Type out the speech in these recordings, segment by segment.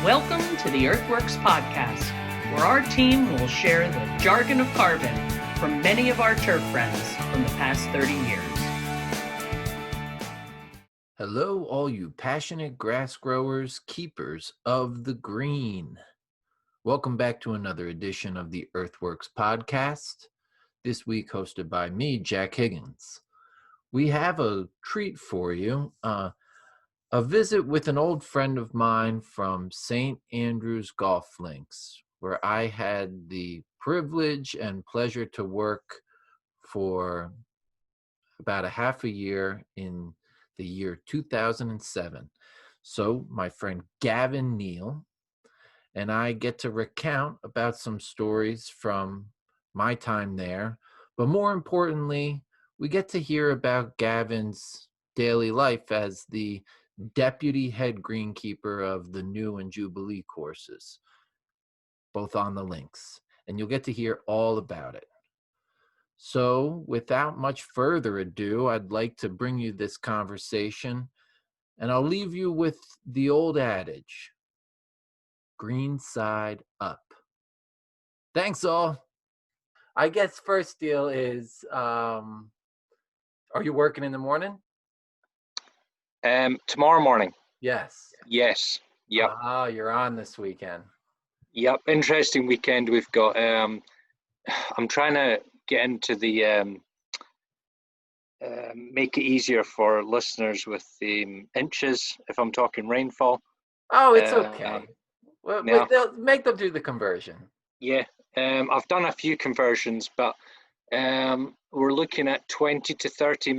Welcome to the Earthworks Podcast, where our team will share the jargon of carbon from many of our turf friends from the past 30 years. Hello, all you passionate grass growers, keepers of the green. Welcome back to another edition of the Earthworks Podcast, this week hosted by me, Jack Higgins. We have a treat for you, a visit with an old friend of mine from St. Andrews Golf Links, where I had the privilege and pleasure to work for about a half a year in the year 2007. So my friend Gavin Neil and I get to recount about some stories from my time there. But more importantly, we get to hear about Gavin's daily life as the deputy head greenkeeper of the new and Jubilee courses, both on the links. And you'll get to hear all about it. So without much further ado, I'd like to bring you this conversation, and I'll leave you with the old adage, green side up. Thanks all. I guess first deal is, are you working in the morning? Tomorrow morning. Yes. Yes. Yep. You're on this weekend. Yep. Interesting weekend we've got. I'm trying to get into the make it easier for listeners with the inches if I'm talking rainfall. Oh, it's okay. Well, yeah. they'll make them do the conversion. Yeah. I've done a few conversions, but we're looking at 20 to 30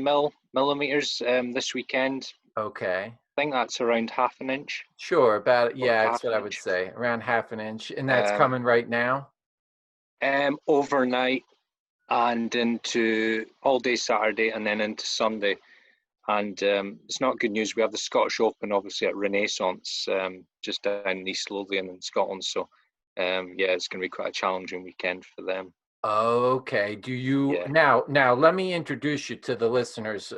millimeters this weekend. Okay. I think that's around half an inch. Sure, about that's what I would say, around half an inch, and that's coming right now. Overnight and into all day Saturday and then into Sunday, and it's not good news. We have the Scottish Open obviously at Renaissance just down in East Lothian in Scotland, so it's going to be quite a challenging weekend for them. Okay. Do you now let me introduce you to the listeners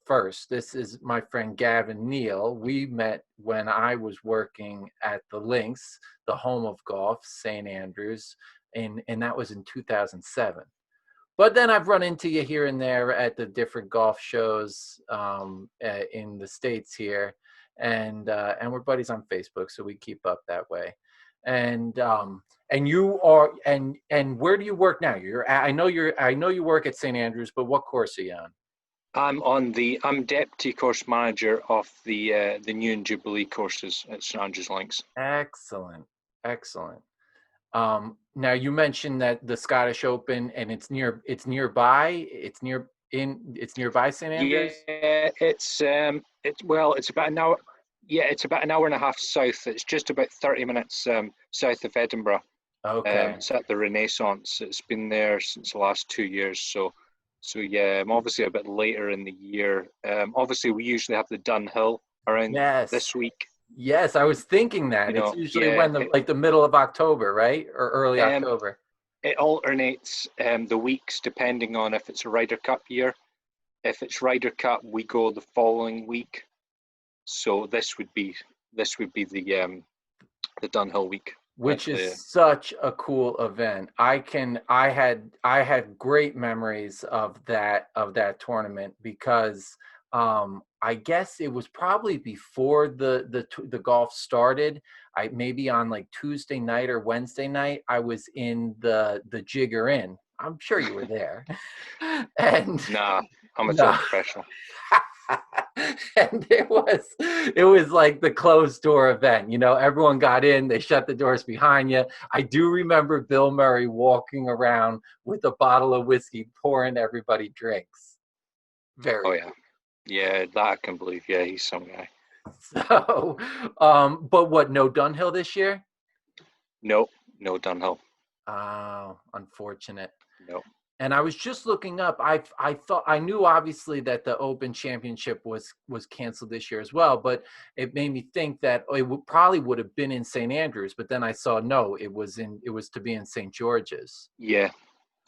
first. This is my friend Gavin Neil. We met when I was working at the Links, the home of golf, St. Andrews, and that was in 2007. But then I've run into you here and there at the different golf shows in the States here, and we're buddies on Facebook, so we keep up that way. And you are and where do you work now? I know you work at St. Andrews, but what course are you on? I'm deputy course manager of the new and Jubilee courses at St. Andrews Links. Excellent. Now you mentioned that the Scottish Open, and it's nearby. It's nearby St. Andrews. Yeah, it's about an hour. Yeah, it's about an hour and a half south. It's just about 30 minutes south of Edinburgh. Okay. It's at the Renaissance. It's been there since the last 2 years. So yeah, I'm obviously a bit later in the year. Obviously, we usually have the Dunhill around this week. Yes, I was thinking that. It's usually the middle of October, right? Or early October. It alternates the weeks depending on if it's a Ryder Cup year. If it's Ryder Cup, we go the following week. So this would be the Dunhill week, which is such a cool event. I had great memories of that tournament because I guess it was probably before the golf started. I maybe on like Tuesday night or Wednesday night, I was in the Jigger Inn. I'm sure you were there. And nah, I'm a total professional. And it was like the closed door event. Everyone got in, they shut the doors behind you. I do remember Bill Murray walking around with a bottle of whiskey, pouring everybody drinks. Very cool. Yeah, that I can believe. Yeah, he's some guy. So, but what, no Dunhill this year? No Dunhill. Oh, unfortunate. No. And I was just looking up. I thought I knew obviously that the Open Championship was canceled this year as well, but it made me think that it probably would have been in St. Andrews. But then I saw no, it was to be in St. George's. Yeah,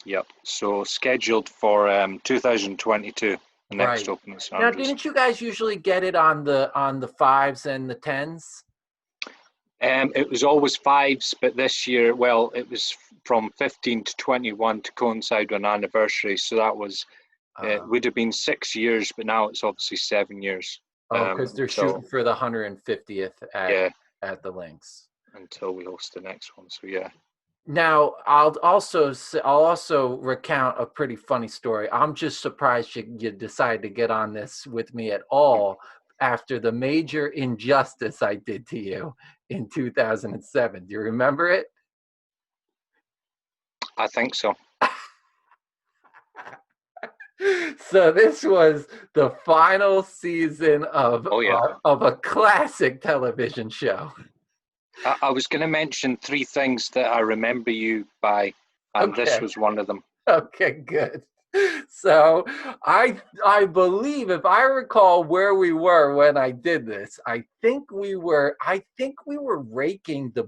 yep. So scheduled for 2022, the next Open at St. Andrews. Now, didn't you guys usually get it on the 5s and the 10s? It was always fives, but this year, well, it was from 15 to 21 to coincide with an anniversary. So that was, it would have been 6 years, but now it's obviously 7 years. Because they're shooting for the 150th at the links until we host the next one. So yeah. Now I'll also recount a pretty funny story. I'm just surprised you decided to get on this with me at all after the major injustice I did to you in 2007. Do you remember it? I think so. So this was the final season of a classic television show. I was going to mention 3 things that I remember you by, and this was one of them. Okay, good. So I believe, if I recall where we were when I did this, I think we were raking the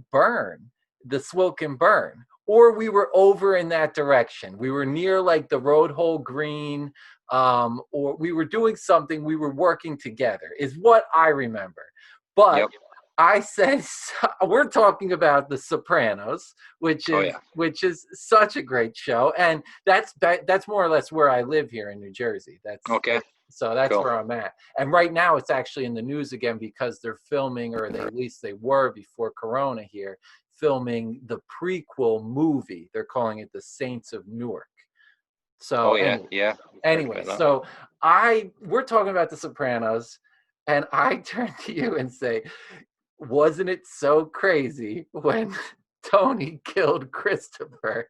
Swilken burn, or we were over in that direction. We were near like the Road Hole Green, or we were doing something. We were working together, is what I remember. But I said, we're talking about The Sopranos, which is such a great show, and that's more or less where I live here in New Jersey. That's cool. Where I'm at. And right now, it's actually in the news again because they're filming, or at least they were before Corona here, filming the prequel movie. They're calling it The Saints of Newark. So anyway, so we're talking about The Sopranos, and I turn to you and say, wasn't it so crazy when Tony killed Christopher?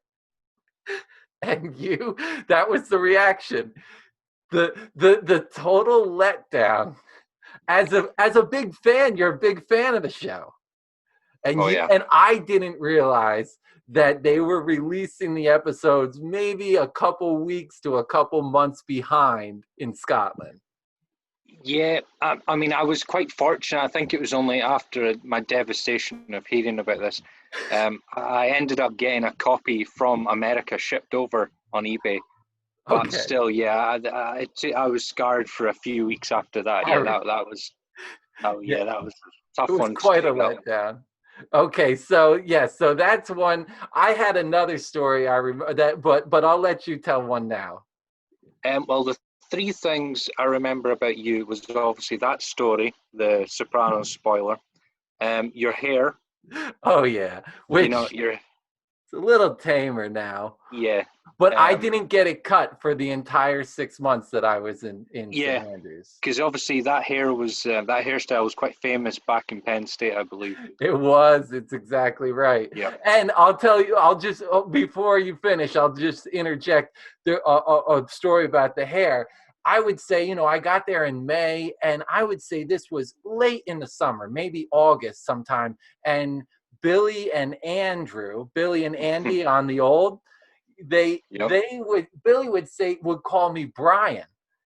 And that was the reaction. The total letdown. As a big fan, you're a big fan of the show. And and I didn't realize that they were releasing the episodes maybe a couple weeks to a couple months behind in Scotland. Yeah, I mean, I was quite fortunate. I think it was only after my devastation of hearing about this, I ended up getting a copy from America shipped over on eBay. But still, I was scarred for a few weeks after that. Yeah, that was a tough one. It was quite a letdown. Okay, so so that's one. I had another story I remember that, but I'll let you tell one now. Well, the 3 things I remember about you was obviously that story, the Sopranos spoiler, your hair. Oh yeah, which it's a little tamer now. Yeah, but I didn't get it cut for the entire 6 months that I was in St. Andrews. Because obviously that hairstyle was quite famous back in Penn State, I believe. It was. It's exactly right. Yeah. And I'll tell you, before you finish, I'll just interject a story about the hair. I would say, I got there in May, and I would say this was late in the summer, maybe August sometime. And Billy and Andy on the old, Billy would call me Brian.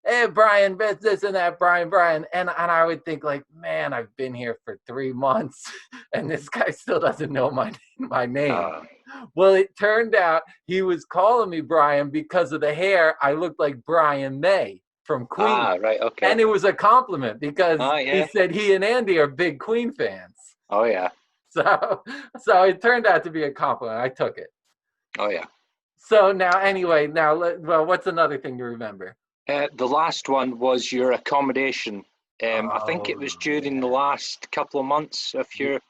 Hey, Brian, this and that, Brian. And I would think like, man, I've been here for 3 months and this guy still doesn't know my name. Well, it turned out he was calling me Brian because of the hair. I looked like Brian May from Queen. Right, okay. And it was a compliment because he said he and Andy are big Queen fans. Oh, yeah. So it turned out to be a compliment. I took it. Oh, yeah. So what's another thing to remember? The last one was your accommodation. I think it was during the last couple of months of your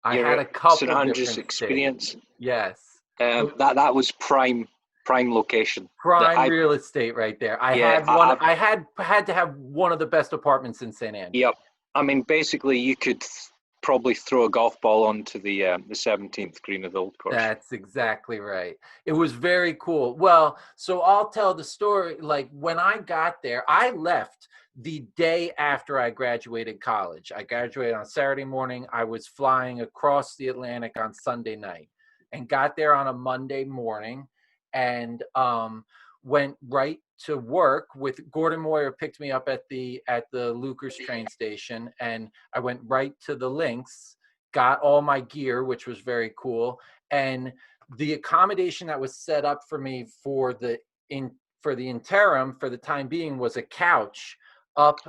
I had a couple St. Andrews experience. States. Yes. That was prime location. Prime real estate right there. I had to have one of the best apartments in St. Andrews. Yep. I mean, basically, you could probably throw a golf ball onto the 17th green of the old course. That's exactly right. It was very cool. Well, so I'll tell the story. Like when I got there, I left the day after I graduated college. I graduated on Saturday morning. I was flying across the Atlantic on Sunday night and got there on a Monday morning and went right to work with Gordon Moyer. Picked me up at the Lucas train station, and I went right to the links, got all my gear, which was very cool. And the accommodation that was set up for me for the interim, for the time being, was a couch up.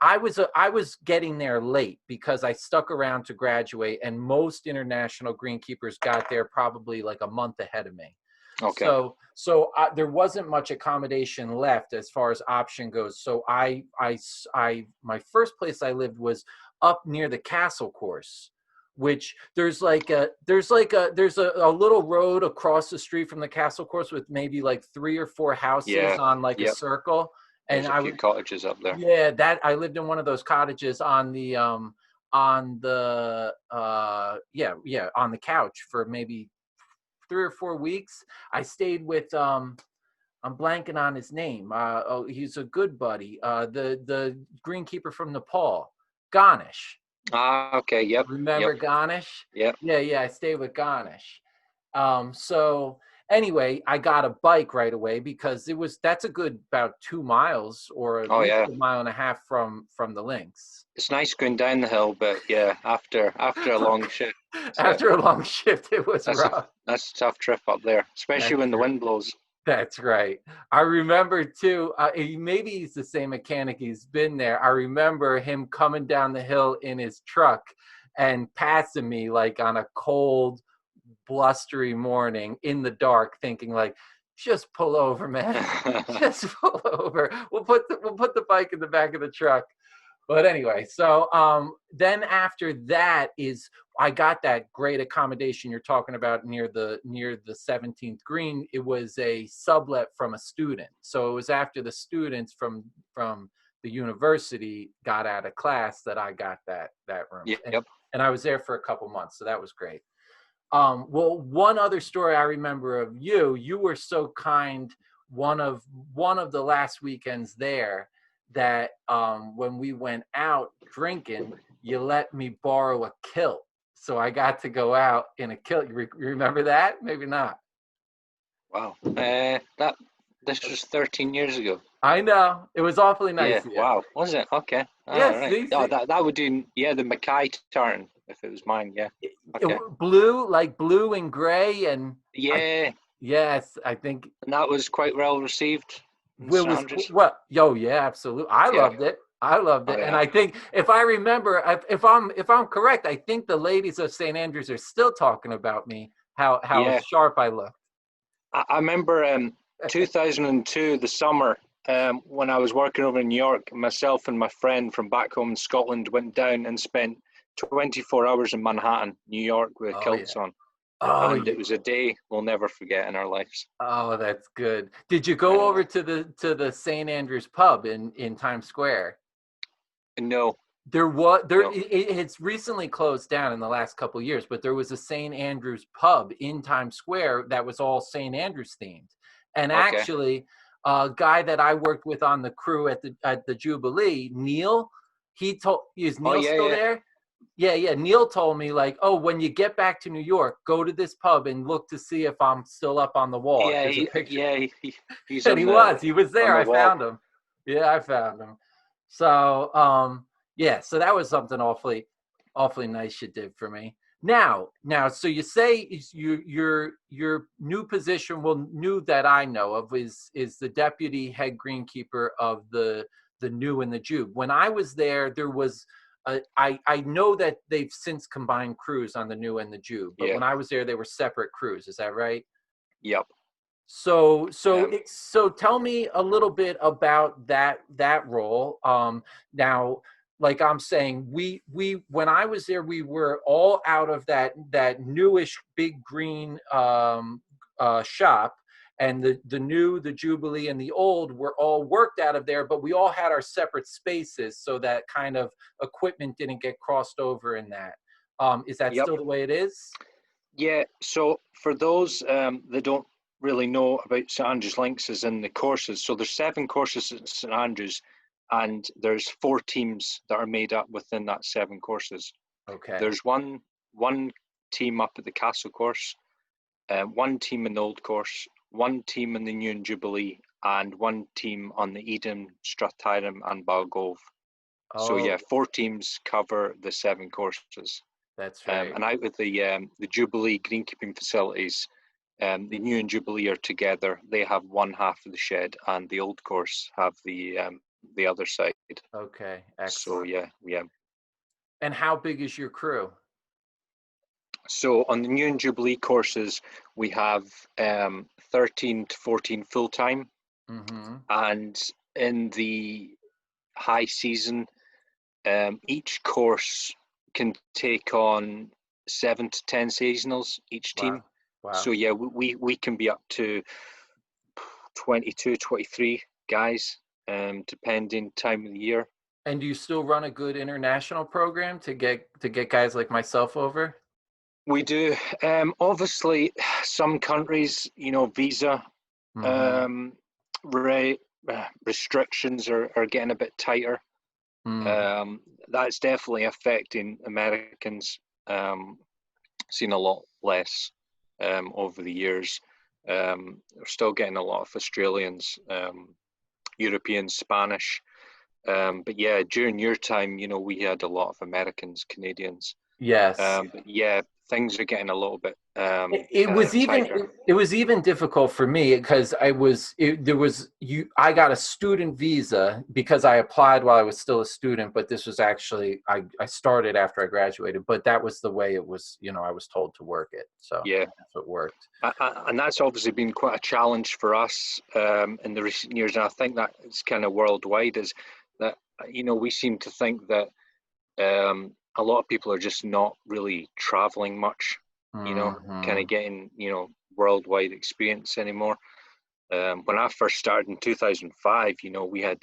I was getting there late because I stuck around to graduate, and most international greenkeepers got there probably like a month ahead of me. Okay. So there wasn't much accommodation left as far as option goes. So my first place I lived was up near the castle course, which there's a little road across the street from the castle course with maybe like 3 or 4 houses on like a circle. There's And a few cottages up there. Yeah, that I lived in one of those cottages on the on the couch for maybe 3 or 4 weeks. I stayed with I'm blanking on his name. He's a good buddy. The greenkeeper from Nepal, Ganesh. Okay. Yep. Remember Ganesh? Yep. Yeah. I stayed with Ganesh. So anyway, I got a bike right away because that's a good about 2 miles or at least a mile and a half from the links. It's nice going down the hill, but yeah, after a long shift. After a long shift, it was rough. That's a tough trip up there, especially when the wind blows. That's right. I remember too, maybe he's the same mechanic, he's been there. I remember him coming down the hill in his truck and passing me like on a cold, blustery morning in the dark, thinking like, just pull over, man. Just pull over. We'll put the bike in the back of the truck. But anyway, so then after that is I got that great accommodation you're talking about near the 17th green. It was a sublet from a student. So it was after the students from the university got out of class that I got that room. Yep. And I was there for a couple months, so that was great. Well, one other story I remember of you were so kind one of the last weekends there that when we went out drinking, you let me borrow a kilt. So I got to go out in a kilt. You remember that? Maybe not. Wow. This was 13 years ago. I know. It was awfully nice. Yeah. Wow. Was it? Okay. Yes. Right. Oh, that would do. Yeah, the Mackay tartan if it was mine. Yeah. Okay. Blue and gray and. Yeah. Yes, I think. And that was quite well received. Yeah, absolutely. I loved it. And I think if I remember, if I'm correct, I think the ladies of St. Andrews are still talking about me, how sharp I look. I remember 2002, the summer, when I was working over in New York, myself and my friend from back home in Scotland went down and spent 24 hours in Manhattan, New York, with kilts on. And it was a day we'll never forget in our lives. Oh, that's good. Did you go over to the St. Andrews pub in Times Square? No. It's recently closed down in the last couple of years, but there was a St. Andrews pub in Times Square that was all St. Andrews themed. And actually, a guy that I worked with on the crew at the Jubilee, Neil, is Neil still there? Yeah. Neil told me like, when you get back to New York, go to this pub and look to see if I'm still up on the wall. He's and he was there. I found him. Yeah, I found him. So, so that was something awfully nice you did for me. Now, so you say your new position, new that I know of, is the deputy head greenkeeper of the New and the Jube. When I was there was I know that they've since combined crews on the New and the Jube, but when I was there, they were separate crews. Is that right? Yep. So tell me a little bit about that role. Now, like I'm saying, we when I was there, we were all out of that newish big green shop, and the New, the Jubilee, and the Old were all worked out of there, but we all had our separate spaces so that kind of equipment didn't get crossed over in that. Is that still the way it is? Yeah. So for those that don't really know about St. Andrews Links is in the courses. So there's 7 courses at St. Andrews, and there's 4 teams that are made up within that 7 courses. Okay. There's one team up at the Castle course, 1 team in the Old course, 1 team in the New and Jubilee, and 1 team on the Eden, Strathyrum, and Balgove. So 4 teams cover the 7 courses. That's right. And out with the Jubilee greenkeeping facilities, the New and Jubilee are together. They have one half of the shed, and the Old course have the the other side. Okay, So excellent. yeah. And how big is your crew? So on the New and Jubilee courses, we have 13 to 14 full time, and in the high season, each course can take on 7 to 10 seasonals each team. Wow. So yeah, we can be up to 22, 23 guys, depending time of the year. And do you still run a good international program to get guys like myself over? We do. Obviously, some countries, visa restrictions are getting a bit tighter. That's definitely affecting Americans. Seen a lot less over the years. We're still getting a lot of Australians, Europeans, Spanish. But yeah, during your time, we had a lot of Americans, Canadians. Yes. But yeah, things are getting a little bit it was even difficult for me because I got a student visa because I applied while I was still a student, but this was actually I started after I graduated, but that was the way it was, I was told to work it. So yeah, that's what worked. And that's obviously been quite a challenge for us in the recent years, and I think that it's kind of worldwide, is that we seem to think that a lot of people are just not really traveling much, kind of getting, worldwide experience anymore. When I first started in 2005, we had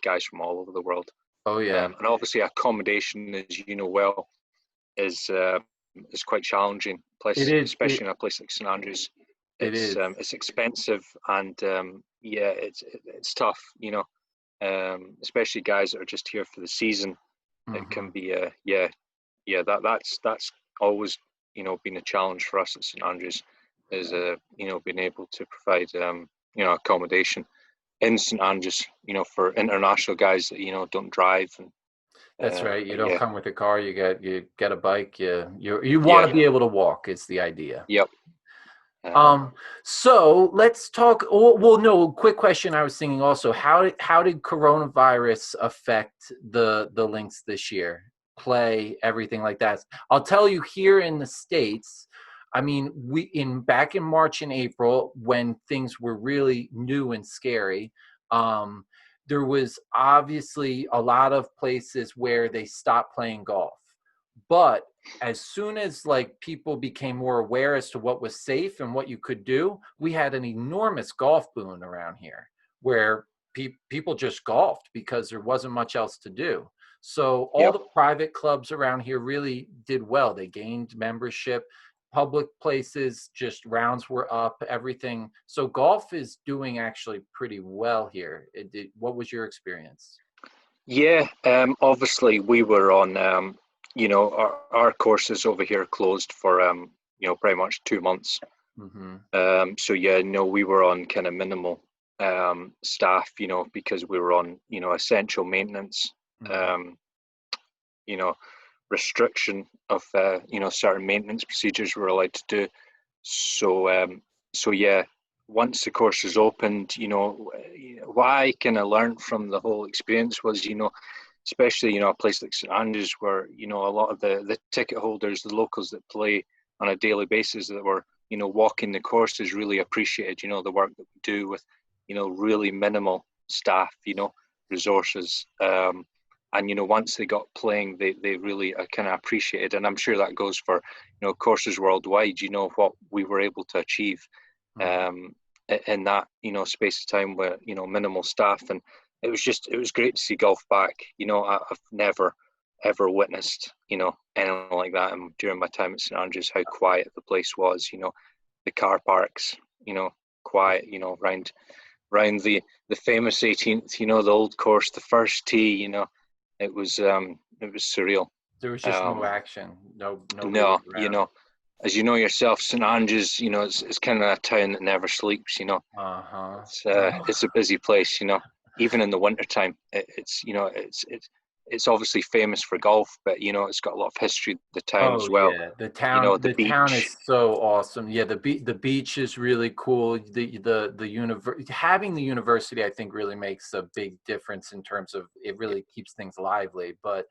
guys from all over the world. Oh yeah. And obviously accommodation, as you know well, is quite challenging. Especially in a place like St Andrews. It's expensive, and it's tough, especially guys that are just here for the season. It can be that's always been a challenge for us at St Andrews, is being able to provide accommodation in St Andrews, for international guys that don't drive. And that's right. You don't come with a car. You get a bike. You want to be able to walk. Is the idea. Yep. So let's talk. Well, no. Quick question. I was thinking also, how did coronavirus affect the links this year? Play, everything like that. I'll tell you, here in the States, I mean, back in March and April, when things were really new and scary, there was obviously a lot of places where they stopped playing golf. But as soon as people became more aware as to what was safe and what you could do, we had an enormous golf boom around here where people just golfed because there wasn't much else to do. So all the private clubs around here really did well. They gained membership. Public places, just rounds were up, everything. So golf is doing actually pretty well here. What was your experience? Yeah, obviously we were on, our courses over here closed for, pretty much 2 months. So yeah, we were on kind of minimal staff, because we were on, essential maintenance, restriction of certain maintenance procedures we're allowed to do. So yeah, once the course is opened, what I kind of learned from the whole experience was, especially a place like St Andrews, where a lot of the ticket holders, the locals that play on a daily basis, that were walking the courses, really appreciated the work that we do with really minimal staff, resources. And once they got playing, they really kind of appreciated, and I'm sure that goes for courses worldwide. What we were able to achieve in that space of time with minimal staff, and it was great to see golf back. I've never ever witnessed anything like that, and during my time at St Andrews, how quiet the place was. The car parks, quiet. Round the famous 18th, the old course, the first tee. It was surreal. There was just no action, no. As you know yourself, St Andrews, it's kind of a town that never sleeps. It's a busy place. Even in the wintertime, it's it's obviously famous for golf, but it's got a lot of history. The town Oh as well. yeah, the The town beach. is so awesome. Yeah, the beach is really cool. Having the university, I think, really makes a big difference in terms of it really keeps things lively. But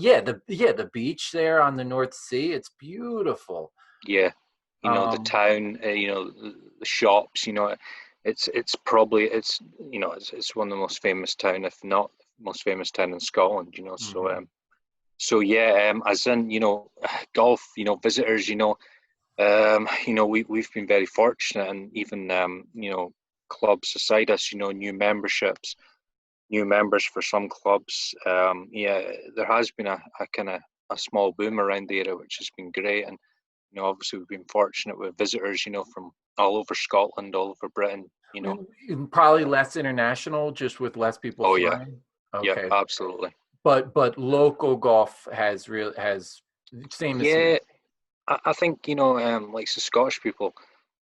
yeah, the beach there on the North Sea, it's beautiful. Yeah, the Um, town. The shops. It's one of the most famous town, if not most famous town in Scotland. mhm. So yeah, as in golf. Visitors. We've been very fortunate, and even clubs beside us. New members for some clubs. Yeah, there has been a kind of a small boom around the area, which has been great. And obviously we've been fortunate with visitors, from all over Scotland, all over Britain. Probably Uh, less international, just with less people oh yeah, flying. yep, Okay, absolutely. but local golf has same as here. Yeah, I think like the Scottish people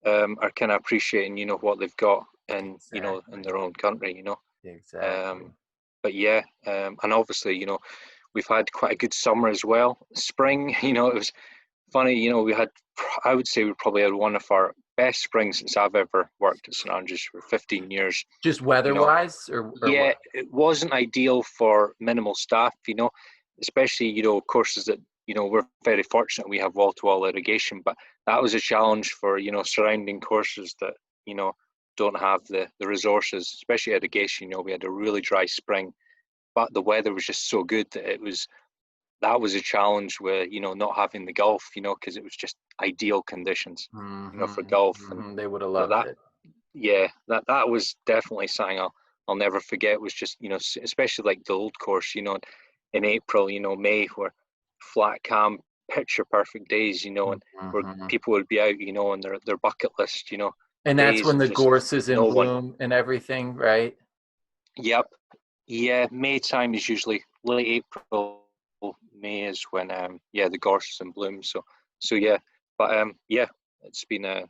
are kind of appreciating what they've got in in Exactly. their own country. Exactly. Um, but yeah, and obviously we've had quite a good summer as well. Spring, it was funny, I would say we probably had one of our best springs since I've ever worked at St Andrews for 15 years. Just You know, weather-wise, or yeah, what? it wasn't ideal for minimal staff, especially, courses that, we're very fortunate we have wall-to-wall irrigation, but that was a challenge for, surrounding courses that, don't have the resources, especially irrigation. We had a really dry spring, but the weather was just so good that was a challenge with not having the golf, because it was just ideal conditions, for golf. And They would have loved that it. yeah, that was definitely something I'll never forget. Was just especially like the old course, in April, May, where flat, calm, picture perfect days, and where Mhm. people would be out, on their bucket list, And that's days when of the just gorse is in no one. bloom and everything, right? Yep. Yeah, May time is usually late April. May is when the gorse is in bloom. So yeah, but yeah, it's been a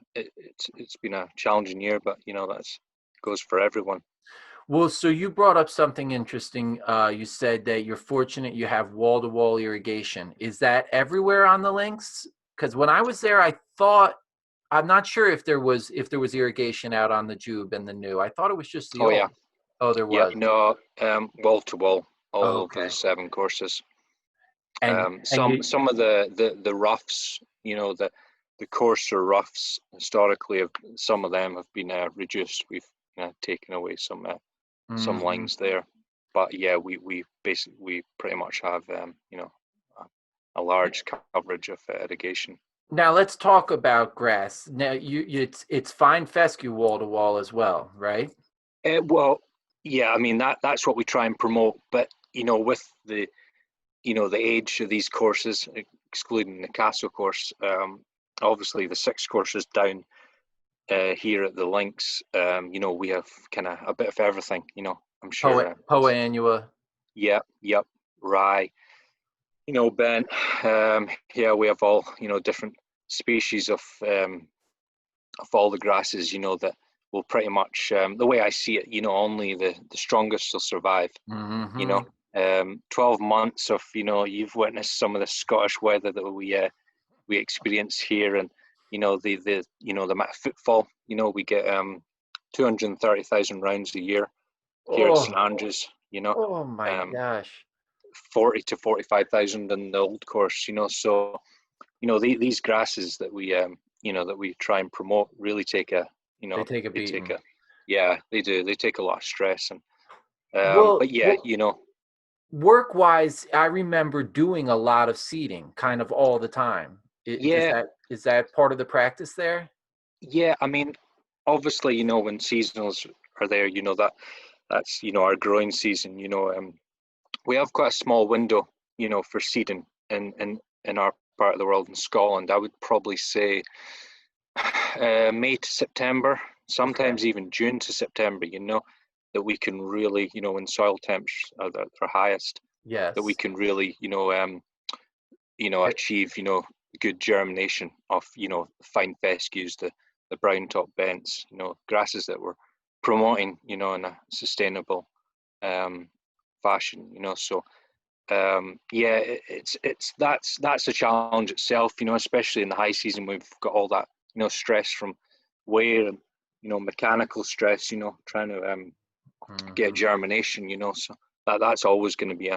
challenging year, but that's goes for everyone. Well, so you brought up something interesting. You said that you're fortunate you have wall-to-wall irrigation. Is that everywhere on the links? Because when I was there, I thought I'm not sure if there was irrigation out on the Jube and the new. I thought it was just the Oh yeah, old. Oh, there yep. was. No, wall to wall, all over the Okay. 7 courses. And Some of the roughs, the coarser roughs historically some of them have been reduced. We've taken away some Mhm. lines there, but yeah, we pretty much have a large coverage of irrigation. Now let's talk about grass. Now it's fine fescue wall to wall as well, right? Well, yeah, I mean that's what we try and promote, but with the age of these courses, excluding the castle course, obviously the 6 courses down here at the links, we have kind of a bit of everything. I'm sure. Poa annua. Yep, rye. Ben. Yeah, we have all different species of all the grasses. That will pretty much the way I see it. Only the strongest will survive. You know, Hmm. 12 months of you've witnessed some of the Scottish weather that we experience here, and the amount of footfall. We get 230,000 rounds a year here at St Oh, Andrews. oh my Um, gosh. 40 to 45,000 in the old course. So these grasses that we try and promote really take a They take a they take beating. a yeah, they do, they take a lot of stress. And Well, but yeah, work-wise, I remember doing a lot of seeding kind of all the time. Does yeah, is that part of the practice there? yeah, I mean, obviously, when seasonals are there, that's our growing season. We have quite a small window, for seeding in our part of the world in Scotland. I would probably say May to September, Okay. sometimes even June to September. That we can really, when soil temps are at their highest, that we Yes. can really, achieve, good germination of, fine fescues, the brown top bents, grasses that we're promoting, in a sustainable um, fashion. So yeah, that's a challenge itself, you know, especially in the high season. We've got all that, you know, stress from wear and, you know, mechanical stress, you know, trying to get germination, you know, so that's always going to be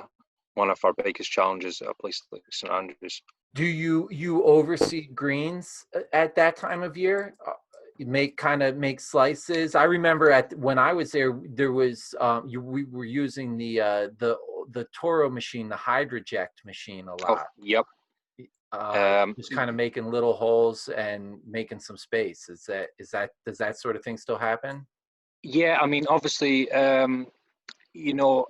one of our biggest challenges at a place like St Andrews. Do you oversee greens at that time of year? You make slices. I remember when I was there, there was we were using the Toro machine, the Hydroject machine a Oh, lot. yep. Just kind of making little holes and making some space. Does that sort of thing still happen? Yeah, I mean, obviously, you know,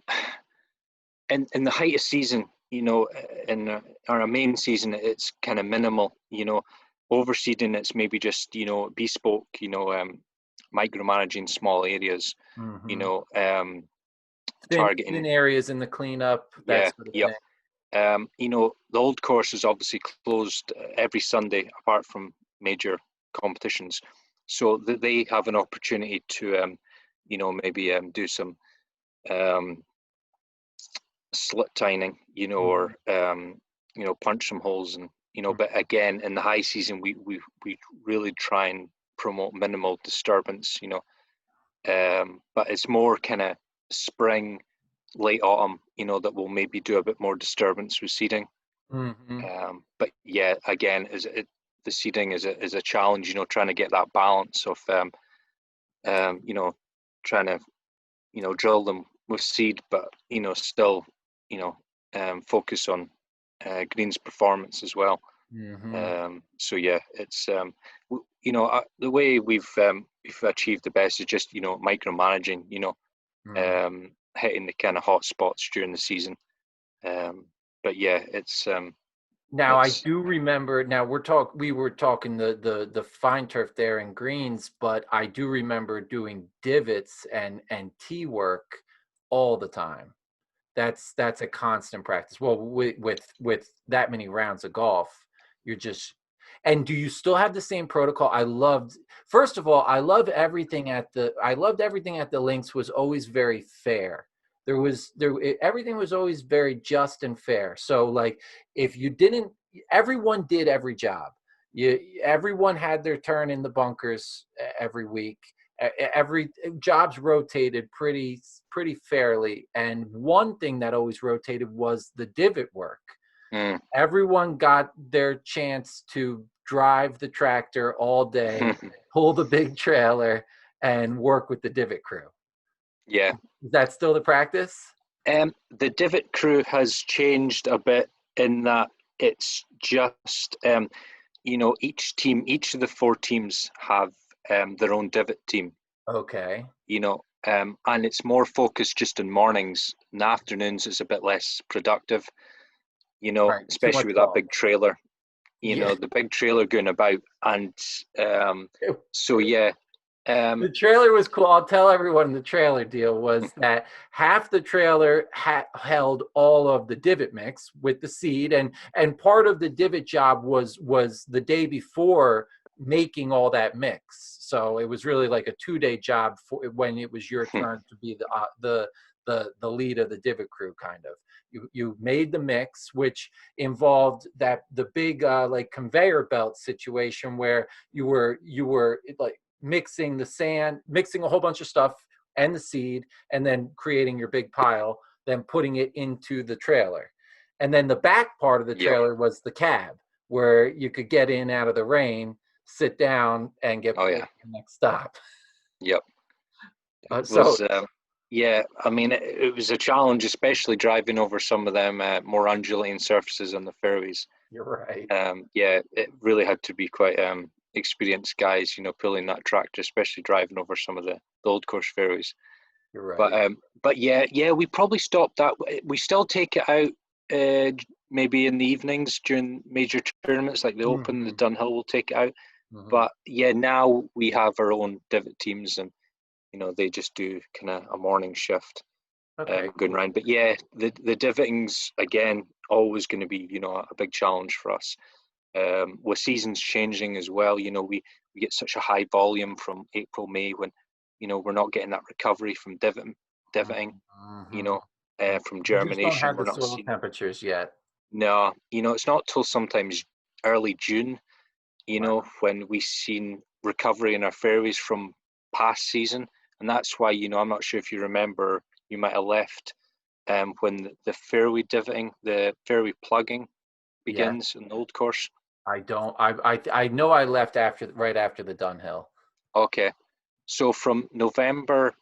in the height of season, you know, in our main season, it's kind of minimal, you know. Overseeding, it's maybe just, you know, bespoke, you know, micromanaging small areas, you Mm-hmm. know, Thin targeting. areas in the cleanup, that Yeah, sort of yep. thing. You know, the old course is obviously closed every Sunday apart from major competitions, so that they have an opportunity to, you know, maybe do some um, slit tining, you know, Mm-hmm. or you know, punch some holes, and you know. But again, in the high season, we really try and promote minimal disturbance, you know. But it's more kind of spring, late autumn, you know, that will maybe do a bit more disturbance with seeding. Mm-hmm. But yeah, again, the seeding is a challenge, you know, trying to get that balance of you know, trying to, you know, drill them with seed, but you know, still, you know, focus on greens performance as well. Mm-hmm. So yeah, it's you know, the way we've achieved the best is just, you know, micromanaging, you know, Mm-hmm. hitting the kind of hot spots during the season. But yeah, Now I it's do remember. Now we were talking the fine turf there in greens, but I do remember doing divots and tee work all the time. That's a constant practice. Well, with that many rounds of golf, you're just. And do you still have the same protocol? First of all, I loved everything at the links was always very fair. Everything was always very just and fair. So like if you didn't, everyone did every job. Everyone had their turn in the bunkers every week. Every jobs rotated pretty fairly, and one thing that always rotated was the divot work. mm. Everyone got their chance to drive the tractor all day, pull the big trailer, and work with the divot crew. Yeah. Is that still the practice? The divot crew has changed a bit in that it's just, you know, each of the four teams have their own divot team, Okay. you know, and it's more focused just in mornings. In the afternoons, it's a bit less productive, you know, Right. Too especially much with that golf. big trailer, you Yeah. know, the big trailer going about. And so, yeah. The trailer was cool. I'll tell everyone the trailer deal was that half the trailer held all of the divot mix with the seed, and part of the divot job was the day before making all that mix. So it was really like a 2-day job for when it was your turn to be the lead of the divot crew, kind of. You made the mix, which involved the big like conveyor belt situation where you were like mixing the sand, mixing a whole bunch of stuff and the seed, and then creating your big pile, then putting it into the trailer. And then the back part of the Yep. trailer was the cab, where you could get in out of the rain, sit down, and get Oh, put yeah. to the next stop. Yep. It So was, yeah, I mean, it was a challenge, especially driving over some of them more undulating surfaces on the fairways. you're right. Yeah, it really had to be quite experienced guys, you know, pulling that tractor, especially driving over some of the old course fairways. You're right. But yeah, we probably stopped that. We still take it out maybe in the evenings during major tournaments like the Open, the Mm-hmm. Dunhill will take it out. Mm-hmm. But yeah, now we have our own divot teams, and you know, they just do kind of a morning shift Okay, going cool. around. But yeah, the divoting's again always going to be, you know, a big challenge for us. With seasons changing as well, you know, we get such a high volume from April, May when, you know, we're not getting that recovery from divoting, you Mm-hmm. know. from We just don't germination. have We're the not soil seeing. temperatures yet. No, it's not till sometimes early June, Wow. when we seen recovery in our fairways from past season. And that's why, I'm not sure if you remember, you might have left when the fairway divoting, the fairway plugging Yeah. begins in the old course. I don't. I know I left right after the Dunhill. Okay. So from November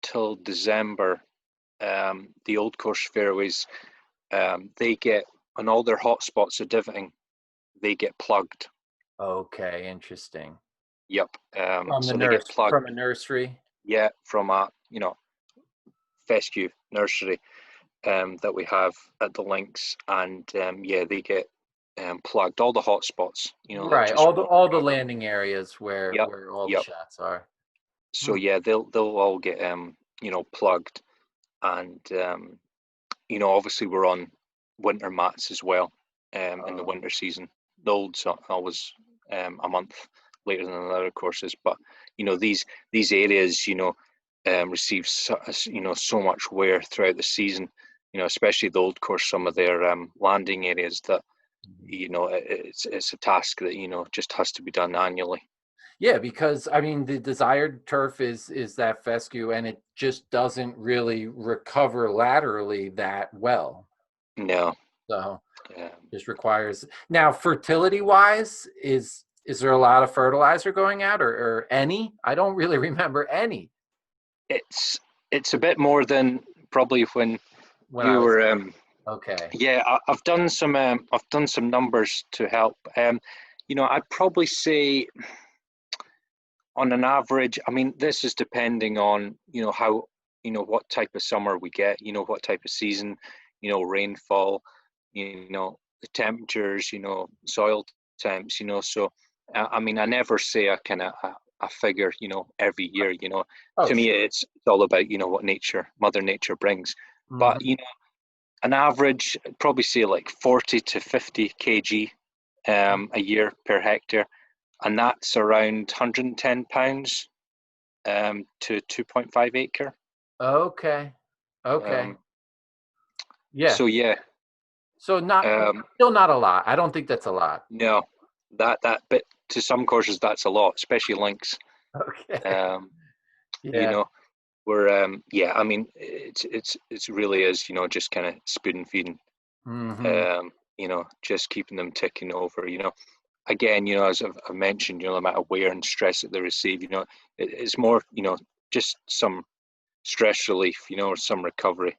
till December, the old course fairways, they get, on all their hot spots of divoting, they get plugged. Okay, interesting. Yep. From So they get plugged. from a nursery. Yeah, from a fescue nursery that we have at the links, and yeah, they get plugged. All the hot spots, that Right. just won't All the recover. landing areas Yep. where all the Yep. shots are. So Hmm. yeah, they'll all get plugged, and obviously we're on winter mats as well in the Oh, winter season. The old's always a month later than the other courses, but these areas receive so much wear throughout the season. Especially the old course, some of their landing areas that it's a task that just has to be done annually. yeah, because I mean the desired turf is that fescue, and it just doesn't really recover laterally that well. No. So um, just requires now fertility wise is there a lot of fertilizer going out or any? I don't really remember any it's a bit more than probably when when I you was were. okay. Yeah, I've done some numbers to help. I'd probably say on an average. I mean, this is depending on how what type of summer we get. What type of season. Rainfall. The temperatures. Soil temps. So I mean, I never say a kind of a figure. Every year. Oh To me, sure. it's all about what Mother Nature brings. But Hmm. an average, I'd probably say like 40 to 50 kg a year per hectare, and that's around £110 to 2.5 acre. Okay. Okay. Um, Yeah. so yeah, So not um, still not a lot. I don't think that's a lot. no, that but to some courses that's a lot, especially links. Okay. Um, you Yeah. know, where yeah, I mean it's really is just kind of spoon feeding. Hmm. Just keeping them ticking over. Again, as I've mentioned, the amount of wear and stress that they receive, it's more, just some stress relief, or some recovery,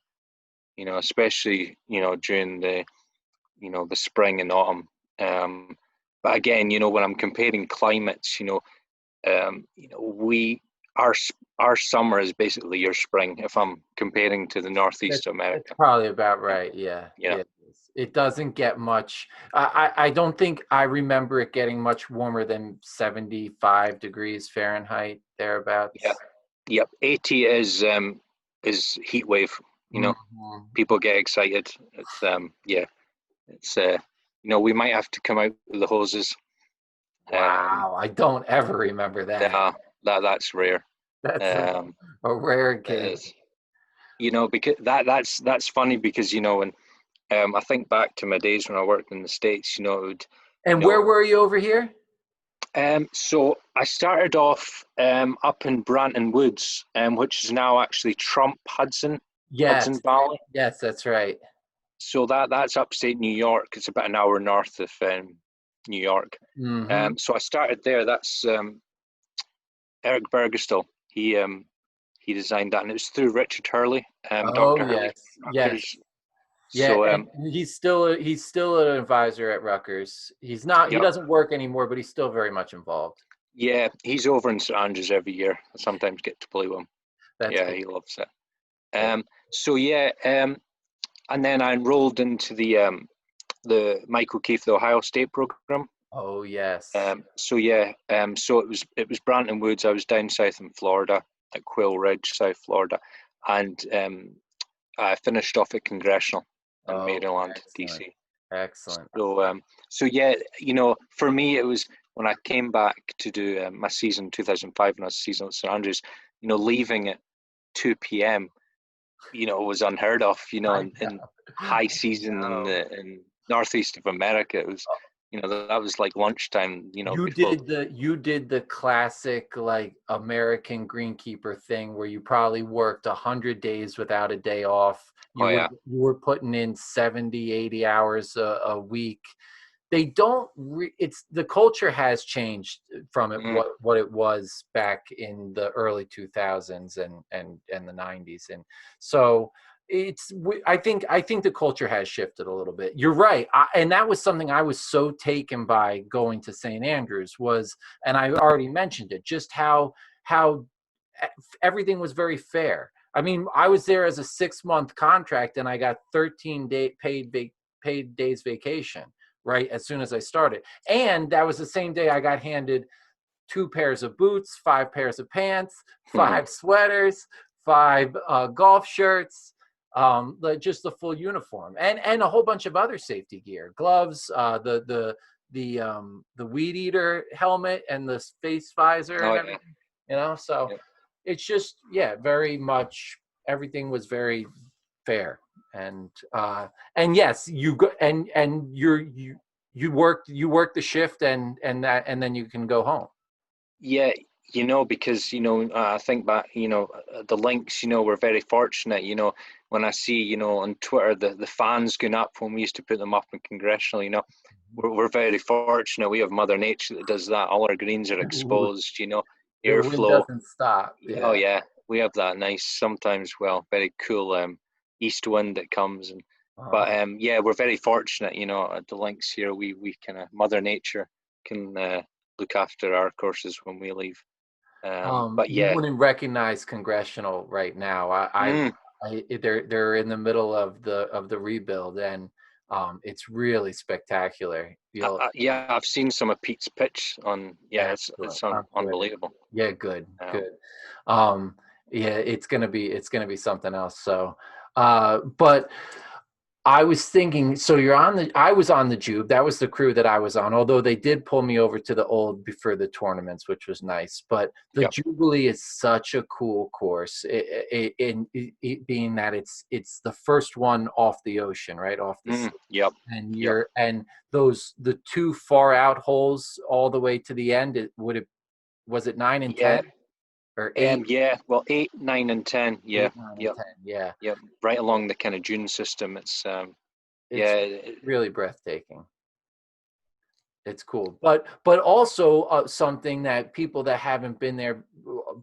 especially, during the spring and autumn. But again, when I'm comparing climates, we, our, our summer is basically your spring if I'm comparing to the That, Northeast that's America. probably about right. Yeah. Yeah. Yeah. It doesn't get much. I don't think I remember it getting much warmer than 75 degrees Fahrenheit, Yeah. thereabouts. Yep. 80 is heat wave. Hmm. People get excited. It's yeah. It's we might have to come out with the hoses. Um, Wow. I don't ever remember that. that's rare. That's Um, a rare it case. is. Because that's funny because when I think back to my days when I worked in the States. It would, you And where know. were you over here? So I started off up in Branton Woods, which is now actually Yes. Hudson Valley. Yes, that's right. So that's upstate New York. It's about an hour north of New York. Hmm. So I started there. That's Eric Bergestell. He designed that, and it was through Richard Hurley, Oh Dr. Hurley yes. from Yes. Rutgers. Yeah, So and he's still an advisor at Rutgers. He's not he yep, doesn't work anymore, but he's still very much involved. yeah, he's over in St Andrews every year. I sometimes get to play with him. That's Yeah, cool. he loves it. Cool. So yeah, and then I enrolled into the Michael Keith, the Ohio State program. Oh yes. So yeah, so it was Branton Woods. I was down south in Florida, at Quail Ridge, South Florida, and I finished off at Congressional in Oh, Maryland, excellent. DC. Excellent. So yeah, for me it was when I came back to do my season 2005 when I was season at St Andrews. Leaving at 2 p.m. was unheard of, I in know. high I season know. in northeast of America. It was, that was like lunchtime, You before. did the classic like American greenkeeper thing where you probably worked 100 days without a day off. Oh yeah. You were putting in 70, 80 hours a week. They don't it's the culture has changed from it Mm, what it was back in the early 2000s and the 90s, and so I think the culture has shifted a little bit. You're right. And that was something I was so taken by going to St. Andrews was, and I already mentioned it, just how everything was very fair. I mean, I was there as a 6-month contract and I got 13 paid days vacation right as soon as I started. And that was the same day I got handed 2 pairs of boots, 5 pairs of pants, 5 sweaters, 5 golf shirts, just the full uniform, and a whole bunch of other safety gear, gloves, the weed eater helmet, and the face visor oh and yeah. everything. So Yep. it's just very much everything was very fair, and yes, you go and you work the shift and then you can go home. Yeah, because I think back, the links, we're very fortunate. When I see, on Twitter the fans going up when we used to put them up in Congressional, we're very fortunate. We have Mother Nature that does that. All our greens are exposed, The wind airflow. doesn't stop. Oh Yeah. yeah, we have that nice, sometimes, well, very cool east wind that comes, and but Uh-huh. yeah, we're very fortunate. At the links here, we kind of Mother Nature can look after our courses when we leave. But You yeah. wouldn't recognize Congressional right now. Mm, They're in the middle of the rebuild, and it's really spectacular. yeah, I've seen some of Pete's pitch on. Yeah, Excellent it's on Twitter. unbelievable. Yeah, good, Um, good. Yeah, it's gonna be something else. So, but I was thinking, so I was on the Jube. That was the crew that I was on, although they did pull me over to the old before the tournaments, which was nice. But the yep. Jubilee is such a cool course, it being that it's the first one off the ocean, right? Off the sea. Yep. And Yep. the 2 far out holes all the way to the end, was it 9 and Yeah. 10 or 8? Yeah. Well, 8, 9, and 10. Yeah. 8, 9, and Yep. 10. Yeah. Yep. Right along the kind of dune system. It's It's yeah. really breathtaking. It's cool, but also something that people that haven't been there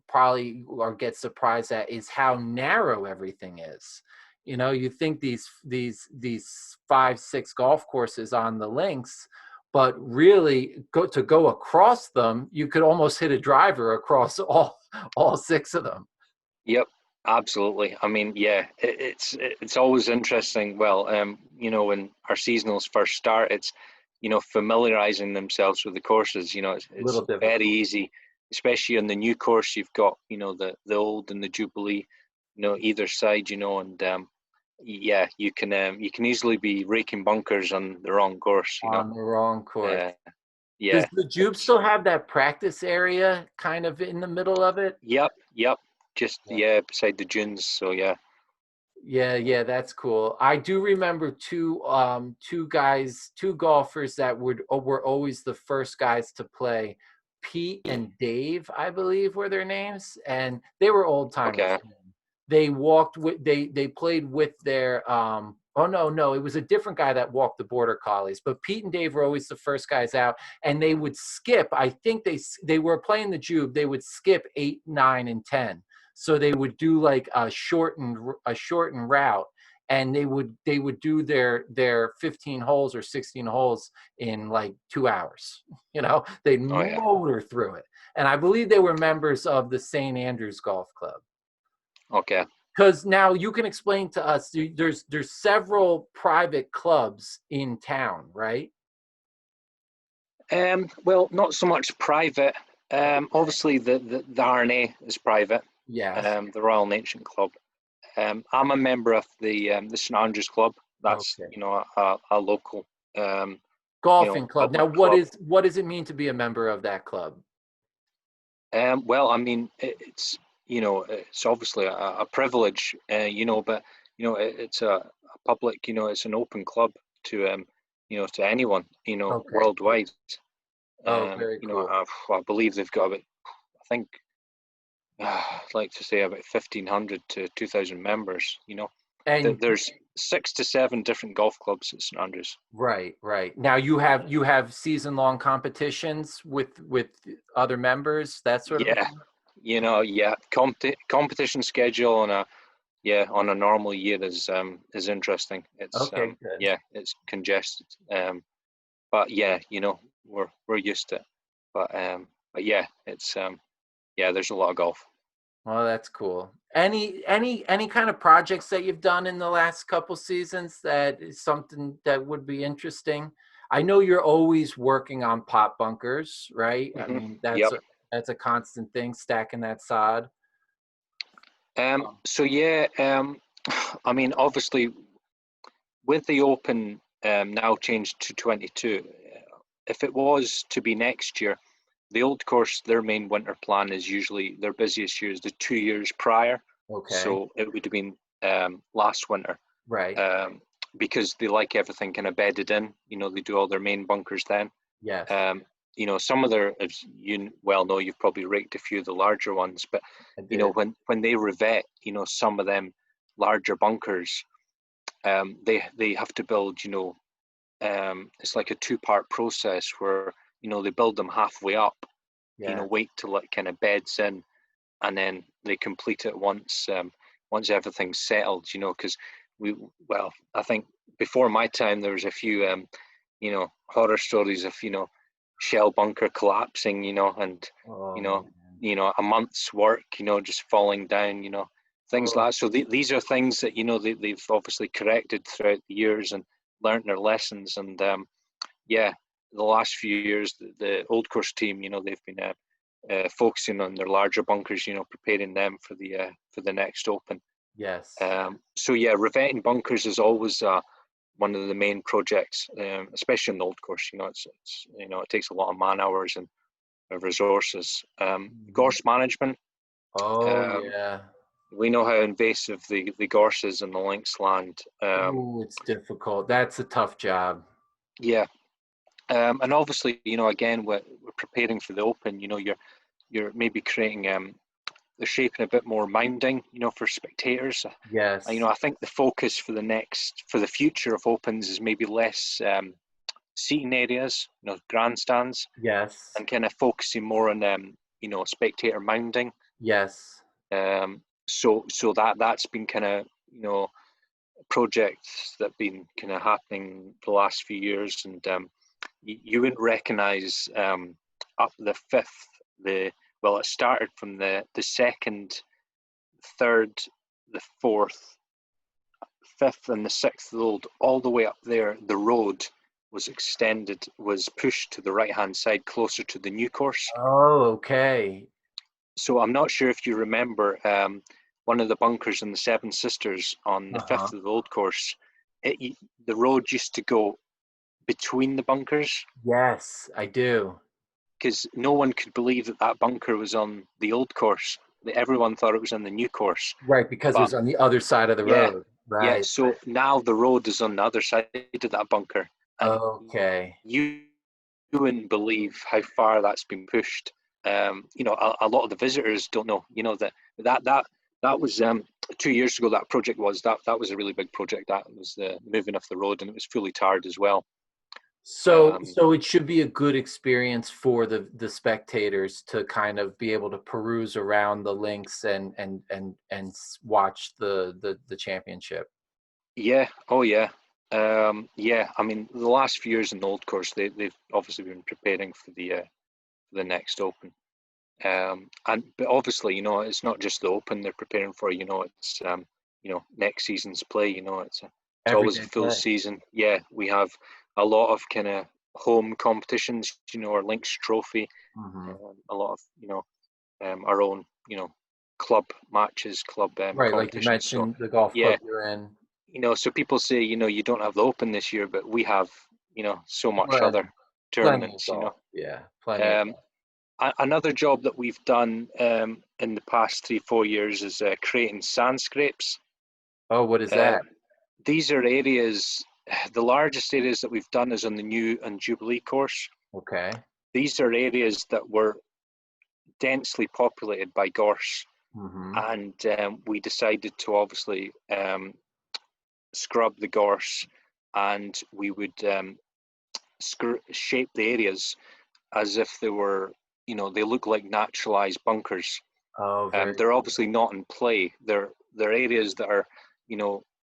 probably or get surprised at is how narrow everything is. You think these 5, 6 golf courses on the links, but really go across them, you could almost hit a driver across all 6 of them. Yep. Absolutely. I mean, yeah, it's always interesting. Well, when our seasonals first start, it's familiarizing themselves with the courses. It's Little very difficult. easy, especially on the new course. You've got the old and the Jubilee, either side. And yeah, you can easily be raking bunkers on the wrong course. On the wrong course. Uh, Does yeah. the Jube still have that practice area kind of in the middle of it? Yep. Yep. Just Yeah. yeah, beside the dunes. So yeah. Yeah, that's cool. I do remember two golfers that were always the first guys to play. Pete and Dave, I believe, were their names, and they were old timers. Okay. They played with their oh no, it was a different guy that walked the border collies, but Pete and Dave were always the first guys out, and they would skip. I think they were playing the Jube. They would skip 8, 9, and 10. So they would do like a shortened route, and they would do their 15 holes or 16 holes in like 2 hours. They'd Oh yeah. motor through it. And I believe they were members of the St. Andrews Golf Club. Okay. Because now you can explain to us, there's several private clubs in town, right? Well, not so much private. Obviously, the RNA is private. Yes. The Royal Ancient Club. I'm a member of the St Andrews Club. That's Okay. a local Golfing club. Now, public club. what does it mean to be a member of that club? Well, I mean, it's it's obviously a privilege, but it's a public, it's an open club to to anyone, Okay. worldwide. Oh, very cool. I believe they've got about, I think, I'd like to say about 1,500 to 2,000 members. And There's 6 to 7 different golf clubs at St Andrews. right, right. Now you have season-long competitions with other members, that sort of a Yeah, thing? competition schedule on a normal year is interesting. It's Okay, good. it's congested. But yeah, we're used to it. But yeah, it's there's a lot of golf. Well, that's cool. Any kind of projects that you've done in the last couple seasons that is something that would be interesting? I know you're always working on pot bunkers, right? I mean, Yep. that's a constant thing, stacking that sod. So yeah, I mean, obviously, with the Open now changed to 22, if it was to be next year, the Old Course, their main winter plan is usually their busiest year is the 2 years prior. Okay. So it would have been last winter, Right. because they like everything kind of bedded in. They do all their main bunkers then. Yes. Some of their, as you well know, you've probably raked a few of the larger ones, but I did. when they revet, some of them larger bunkers, they have to build, it's like a 2-part process where they build them halfway up, Yeah. wait till it kind of beds in, and then they complete it once everything's settled. Because I think before my time there was a few horror stories of shell bunker collapsing, and Oh you know man. a month's work just falling down, things Oh, like that. So these are things that they've obviously corrected throughout the years and learned their lessons. And yeah, the last few years, the Old Course team, they've been focusing on their larger bunkers, preparing them for the next Open. yes. So yeah, revetting bunkers is always one of the main projects, especially in the Old Course. It's it takes a lot of man hours and resources. Mhm. Gorse management. Oh Um, yeah. we know how invasive the gorse is in the links land. Oh, it's difficult. That's a tough job. Yeah, and obviously, again, we're preparing for the Open. You're maybe creating they're shaping a bit more mounding, for spectators. Yes. I think the focus for the future of Opens is maybe less seating areas, grandstands, Yes. and kind of focusing more on spectator mounding. Yes. So that's been kind of projects that have been kind of happening the last few years, and you wouldn't recognise up the fifth it started from the second, third, the fourth, fifth, and the sixth load all the way up there. The road was pushed to the right hand side closer to the new course. Oh, okay. So I'm not sure if you remember one of the bunkers in the Seven Sisters on the Uh-huh. fifth of the old course. The road used to go between the bunkers, Yes, I do. because no one could believe that bunker was on the old course. Everyone thought it was on the new course. Right, because it But was on the other side of the yeah, road. yeah. Right. So now the road is on the other side of that bunker, and Okay. you wouldn't believe how far that's been pushed. A lot of the visitors don't know. That was 2 years ago. That project that was a really big project. That was the moving off the road, and it was fully tarred as well. So Um, so it should be a good experience for the spectators to kind of be able to peruse around the links and watch the championship. yeah, oh yeah, yeah. I mean, the last few years in the old course, they've obviously been preparing for the next Open. But obviously, it's not just the Open they're preparing for. It's next season's play. It's always a Everyday full play. season. Yeah, we have a lot of kind of home competitions. Our Links Trophy, Hmm. a lot of our own club matches, club Right, like you competitions. So mentioned, the golf yeah, club you're in. so people say you don't have the Open this year, but we have so much Plenty, other plenty of tournaments. golf. Yeah, plenty of Um, golf. Another job that we've done in the past 3-4 years is creating Sandscrapes. Oh, what is that? These are areas, the largest areas that we've done is on the new and Jubilee course. Okay. These are areas that were densely populated by gorse. Mm-hmm. And we decided to obviously scrub the gorse, and we would shape the areas as if they were, they look like naturalized bunkers. Oh, very They're cool. obviously not in play. They're areas that are,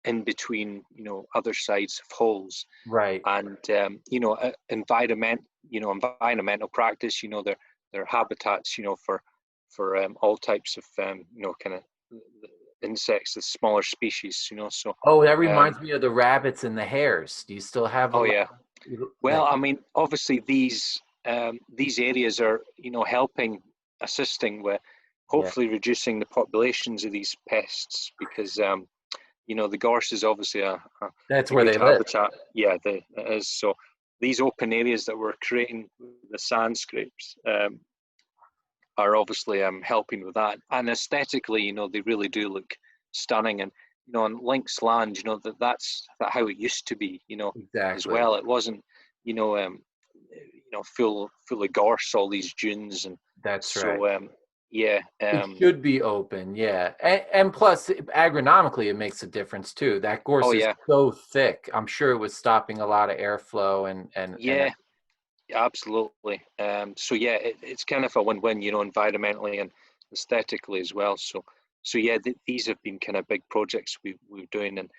in between, other sides of holes. Right. And environmental practice. They're habitats, for all types of kind of insects, the smaller species. So Oh, that reminds me of the rabbits and the hares. Do you still have a oh lot? yeah. Well, I mean, obviously these areas are, assisting with Yeah, hopefully reducing the populations of these pests, because the gorse is obviously that's a where good they live. habitat. Yeah, it is. So these open areas that we're creating, the Sandscrapes, are obviously helping with that. And aesthetically, they really do look stunning. And on Links land, that's how it used to be. As Exactly. well. It wasn't, full of gorse, all these dunes, and That's right. so yeah. It should be open, yeah. And plus, agronomically, it makes a difference too. That Oh gorse is yeah, so thick. I'm sure it was stopping a lot of airflow and yeah. Absolutely. So yeah, it's kind of a win-win, environmentally and aesthetically as well. So yeah, these have been kind of big projects we're doing, and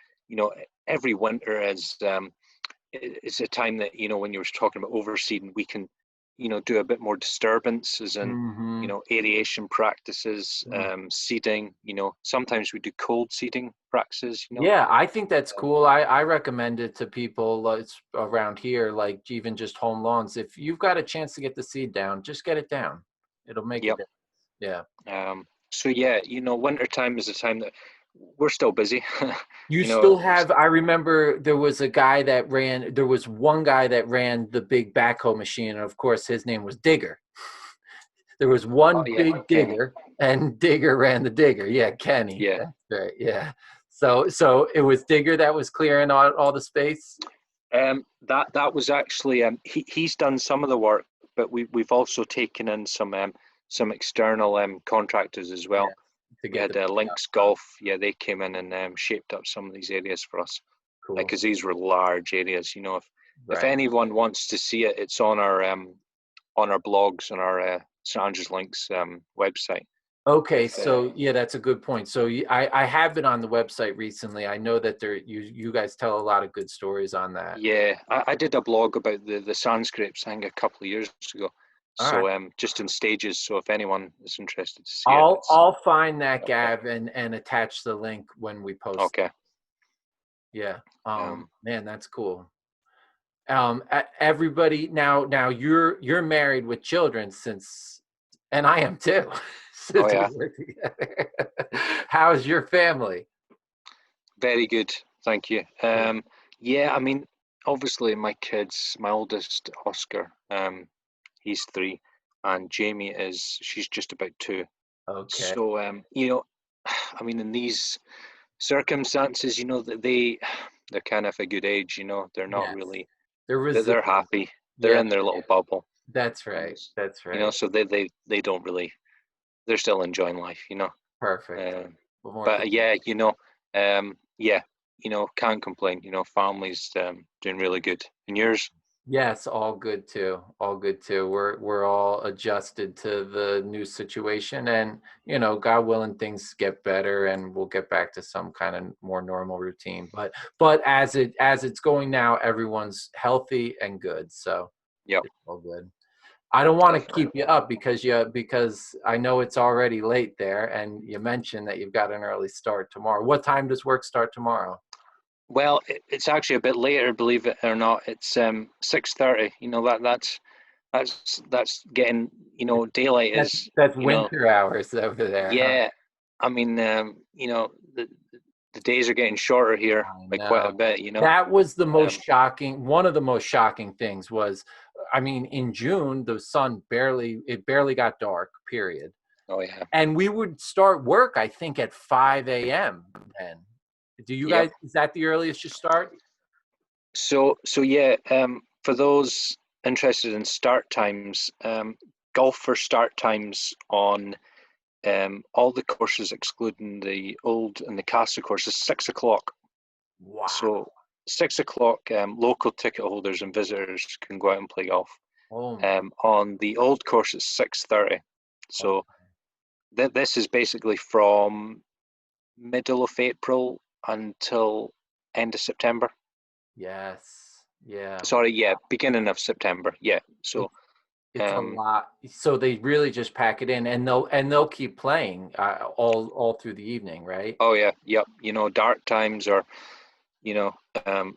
every winter is a time that when you were talking about overseeding, we can do a bit more disturbances and hmm aeration practices, seeding. Sometimes we do cold seeding practices. Yeah, I think that's cool. I recommend it to people it's around here, like even just home lawns. If you've got a chance to get the seed down, just get it down. It'll make a Yep. difference. Yeah. So yeah, winter time is a time that we're still busy. You you know, still have, I remember there was one guy that ran the big backhoe machine. And of course, his name was Digger. There was oh one yeah, big Kenny. digger, and Digger ran the digger. Yeah, Kenny. Yeah. That's right. Yeah. So it was Digger that was clearing all the space. That was actually he's done some of the work, but we've also taken in some external contractors as Yeah. well. To We get had the Lynx Golf. Yeah, they came in and shaped up some of these areas for us, cool. because these were large areas. If Right. anyone wants to see it, it's on our blogs on our St Andrews Links website. Okay, If so yeah, that's a good point. So I have been on the website recently. I know that you guys tell a lot of good stories on that. Yeah, I did a blog about the Sandscrapes, I think, a couple of years ago. All right. So just in stages. So if anyone is interested to see it, I'll it's I'll find that, up there. Gav, and attach the link when we post. Okay. Yeah. Um, Man, that's cool. Everybody now you're married with children and I am too. oh Since we yeah, work together. How's your family? very good. Thank you. Good. Yeah, I mean, obviously my kids, my oldest Oscar, he's 3, and Jamie she's just about 2. Okay. So I mean, in these circumstances, that they're kind of a good age. They're not Yes. really. They're They're resilient. happy. They're Yeah, in their little bubble, that's and right. That's right. so they don't really. They're still enjoying life. Perfect. Um, What more could but yeah, yeah, can't complain. Family's doing really good. And yours? Yes, all good too. All good too. We're all adjusted to the new situation, and God willing, things get better, and we'll get back to some kind of more normal routine. But as it's going now, everyone's healthy and good, so Yep, it's all good. I don't want to definitely. keep you up because I know it's already late there, and you mentioned that you've got an early start tomorrow. What time does work start tomorrow? Well, it's actually a bit later, believe it or not. It's 6:30. That's getting, daylight That's is, that's winter hours over there, huh? yeah. I mean, the days are getting shorter here I by quite a know. bit. That was the most Um, shocking. One of the most shocking things was I mean, in June, the sun barely got dark, period. Oh yeah. And we would start work, I think, at 5 a.m. then. Do you Yep. guys, is that the earliest you start? So yeah, for those interested in start times, golfer start times on all the courses excluding the old and the Castle courses, 6 o'clock. Wow. So 6 o'clock, local ticket holders and visitors can go out and play golf. Oh my. On the old course, it's 6:30. So this is basically from middle of April until end of September. Yes. Yeah. Sorry, yeah, beginning of September. Yeah. So It's a lot. So they really just pack it in, and they'll keep playing all through the evening, right? oh yeah, yep. Dark times are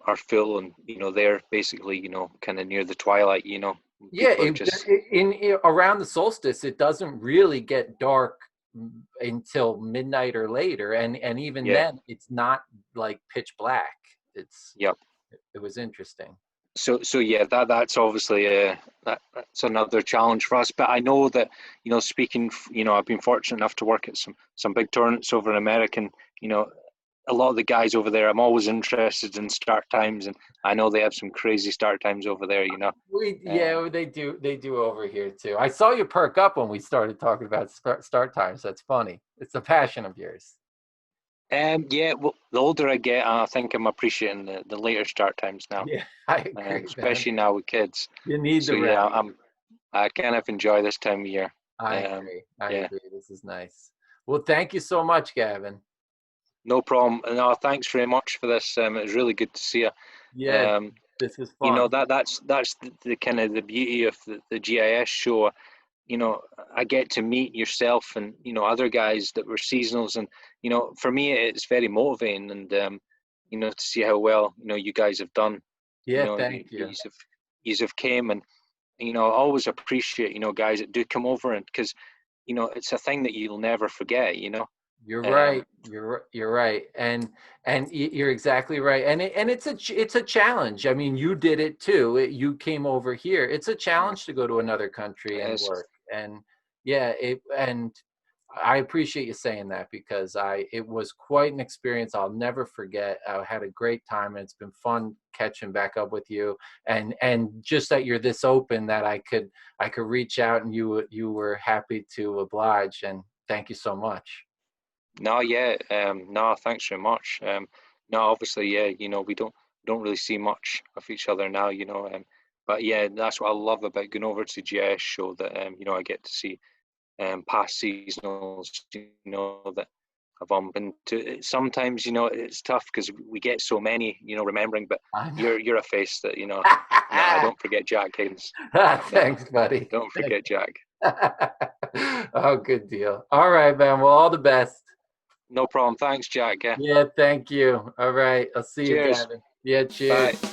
are full, and they're basically kind of near the twilight. Yeah, People are just around the solstice, it doesn't really get dark until midnight or later, and even yeah, then, it's not like pitch black. yep. It was interesting. So yeah, that's obviously that's another challenge for us. But I know that speaking, I've been fortunate enough to work at some big tournaments over in America, and a lot of the guys over there, I'm always interested in start times, and I know they have some crazy start times over there. They do over here too. I saw you perk up when we started talking about start times. That's funny. It's a passion of yours. Yeah. Well, the older I get, I think I'm appreciating the later start times now. Yeah, I agree, Especially man. now with kids. You need So the yeah, rest. I kind of enjoy this time of year. I Um, agree. I yeah, agree. This is nice. Well, thank you so much, Gavin. no problem. No, thanks very much for this. It was really good to see you. Yeah, this is fun. That's the kind of the beauty of the GIS show. I get to meet yourself and other guys that were seasonals, and for me it's very motivating, and to see how well you guys have done. Yeah, thank you. You've came, and I always appreciate guys that do come over, and because it's a thing that you'll never forget. You're Um, right. You're right, and you're exactly right. And it's a challenge. I mean, you did it too. You came over here. It's a challenge to go to another country and yes. work. And yeah, and I appreciate you saying that, because it was quite an experience I'll never forget. I had a great time, and it's been fun catching back up with you. And just that you're this open, that I could reach out, and you were happy to oblige. And thank you so much. No, yeah, no, thanks very much. No, obviously, yeah, we don't really see much of each other now, but yeah, that's what I love about going over to GIS show, that I get to see past seasonals, that I've been to. Sometimes, it's tough because we get so many, remembering, but I know. you're a face that, nah, don't forget Jack Higgins. Thanks, buddy. Don't forget Jack. Oh, good deal. All right, man. Well, all the best. No problem. Thanks, Jack. Yeah. Yeah, thank you. All right. I'll see you, Cheers. Gavin. Yeah, cheers. Bye.